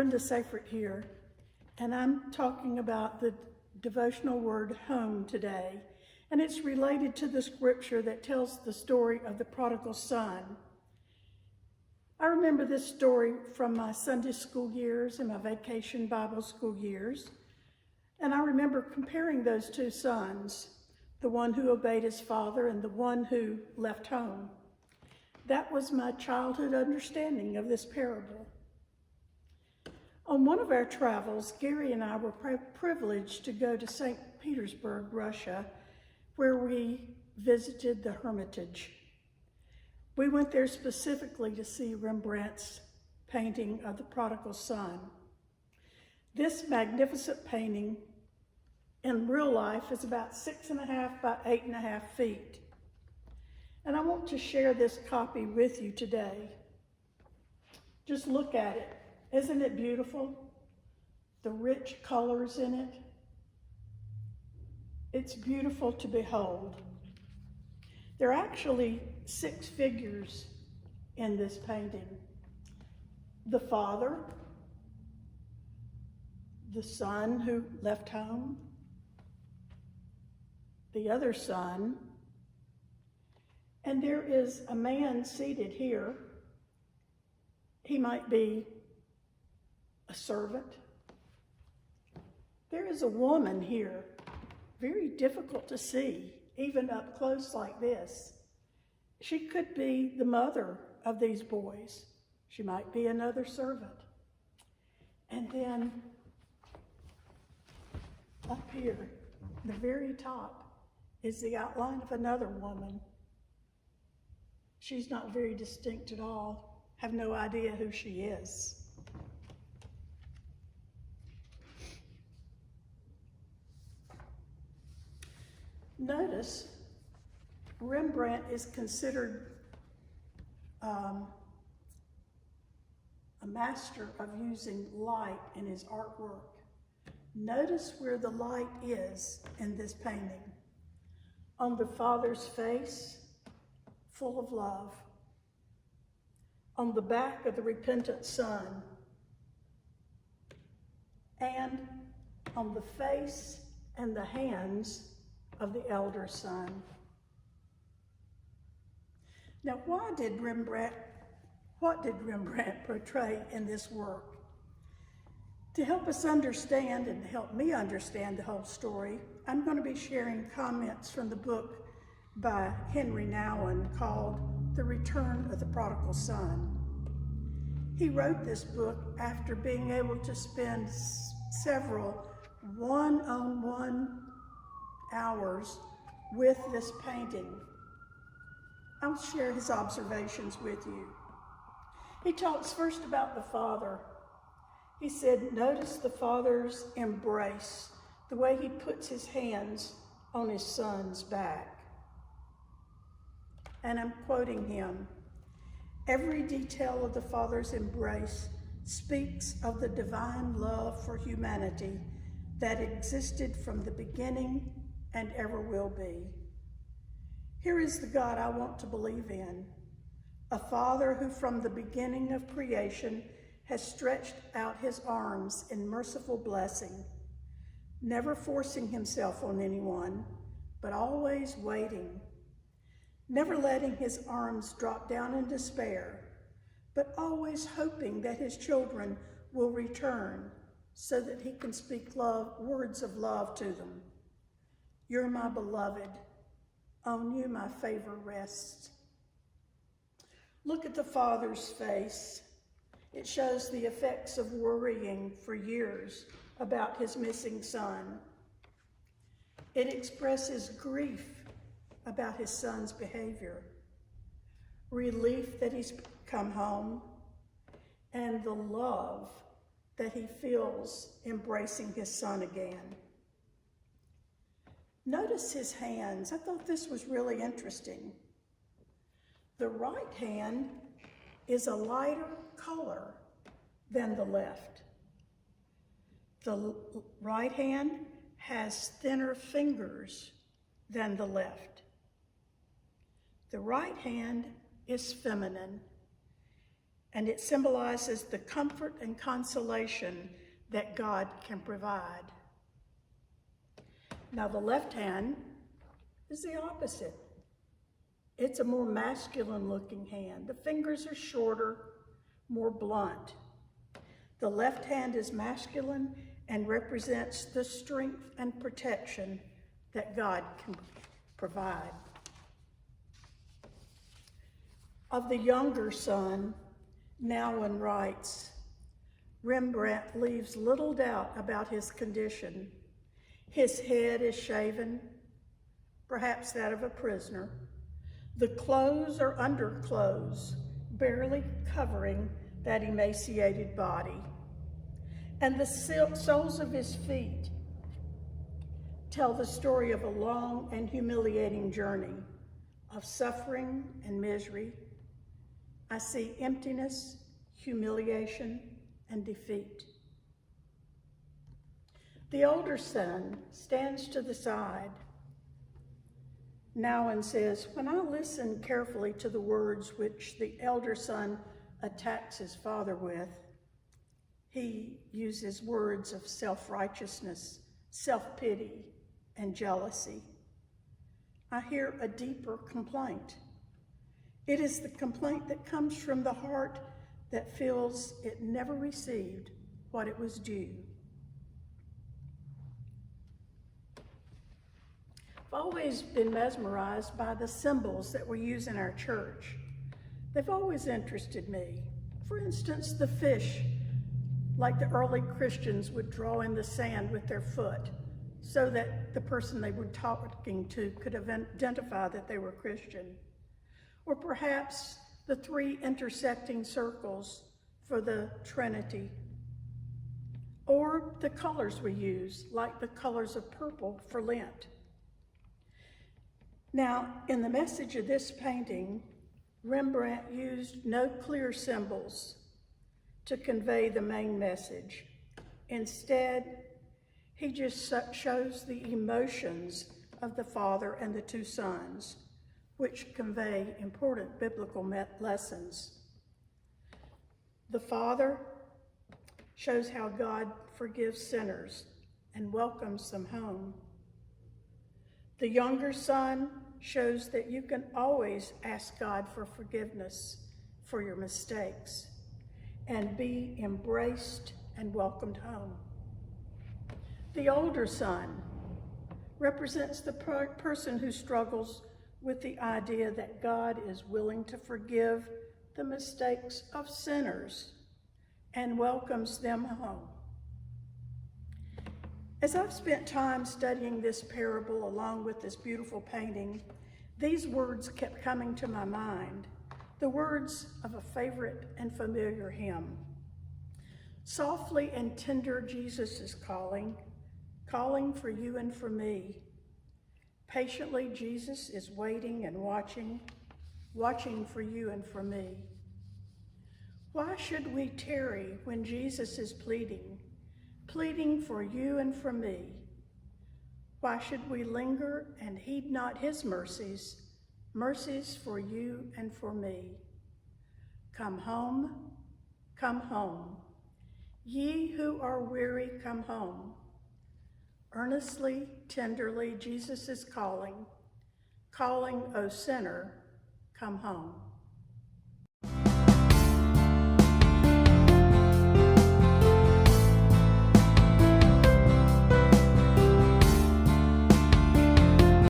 Brenda Seyfert here, and I'm talking about the devotional word home today, and it's related to the scripture that tells the story of the prodigal son. I remember this story from my Sunday school years and my vacation Bible school years, and I remember comparing those two sons, the one who obeyed his father and the one who left home. That was my childhood understanding of this parable. On one of our travels, Gary and I were privileged to go to St. Petersburg, Russia, where we visited the Hermitage. We went there specifically to see Rembrandt's painting of the prodigal son. This magnificent painting in real life is about 6.5 by 8.5 feet. And I want to share this copy with you today. Just look at it. Isn't it beautiful? The rich colors in it. It's beautiful to behold. There are actually 6 figures in this painting. The father, the son who left home, the other son, and there is a man seated here. He might be a servant. There is a woman here, very difficult to see, even up close like this. She could be the mother of these boys. She might be another servant. And then up here, the very top, is the outline of another woman. She's not very distinct at all. Have no idea who she is. Notice, Rembrandt is considered a master of using light in his artwork. Notice where the light is in this painting. On the father's face, full of love. On the back of the repentant son. And on the face and the hands of the elder son. Now, what did Rembrandt portray in this work? To help us understand and help me understand the whole story, I'm going to be sharing comments from the book by Henry Nouwen called The Return of the Prodigal Son. He wrote this book after being able to spend several one-on-one hours with this painting. I'll share his observations with you. He talks first about the father. He said, notice the father's embrace, the way he puts his hands on his son's back. And I'm quoting him, every detail of the father's embrace speaks of the divine love for humanity that existed from the beginning and ever will be. Here is the God I want to believe in, a Father who from the beginning of creation has stretched out his arms in merciful blessing, never forcing himself on anyone, but always waiting, never letting his arms drop down in despair, but always hoping that his children will return so that he can speak words of love to them. You're my beloved. On you my favor rests. Look at the father's face. It shows the effects of worrying for years about his missing son. It expresses grief about his son's behavior, relief that he's come home, and the love that he feels embracing his son again. Notice his hands. I thought this was really interesting. The right hand is a lighter color than the left. The right hand has thinner fingers than the left. The right hand is feminine, and it symbolizes the comfort and consolation that God can provide. Now, the left hand is the opposite. It's a more masculine-looking hand. The fingers are shorter, more blunt. The left hand is masculine and represents the strength and protection that God can provide. Of the younger son, Nouwen writes, Rembrandt leaves little doubt about his condition. His head is shaven, perhaps that of a prisoner. The clothes are underclothes, barely covering that emaciated body. And the soles of his feet tell the story of a long and humiliating journey of suffering and misery. I see emptiness, humiliation, and defeat. The older son stands to the side. Nouwen says, when I listen carefully to the words which the elder son attacks his father with, he uses words of self-righteousness, self-pity, and jealousy. I hear a deeper complaint. It is the complaint that comes from the heart that feels it never received what it was due. I've always been mesmerized by the symbols that we use in our church. They've always interested me. For instance, the fish, like the early Christians would draw in the sand with their foot so that the person they were talking to could identify that they were Christian. Or perhaps the three intersecting circles for the Trinity. Or the colors we use, like the colors of purple for Lent. Now, in the message of this painting, Rembrandt used no clear symbols to convey the main message. Instead, he just shows the emotions of the father and the two sons, which convey important biblical lessons. The father shows how God forgives sinners and welcomes them home. The younger son shows that you can always ask God for forgiveness for your mistakes and be embraced and welcomed home. The older son represents the person who struggles with the idea that God is willing to forgive the mistakes of sinners and welcomes them home. As I've spent time studying this parable along with this beautiful painting, these words kept coming to my mind, the words of a favorite and familiar hymn. Softly and tender Jesus is calling for you and for me. Patiently Jesus is waiting and watching for you and for me. Why should we tarry when Jesus is pleading for you and for me? Why should we linger and heed not his mercies for you and for me? Come home, ye who are weary, come home. Earnestly, tenderly, Jesus is calling, O sinner, come home.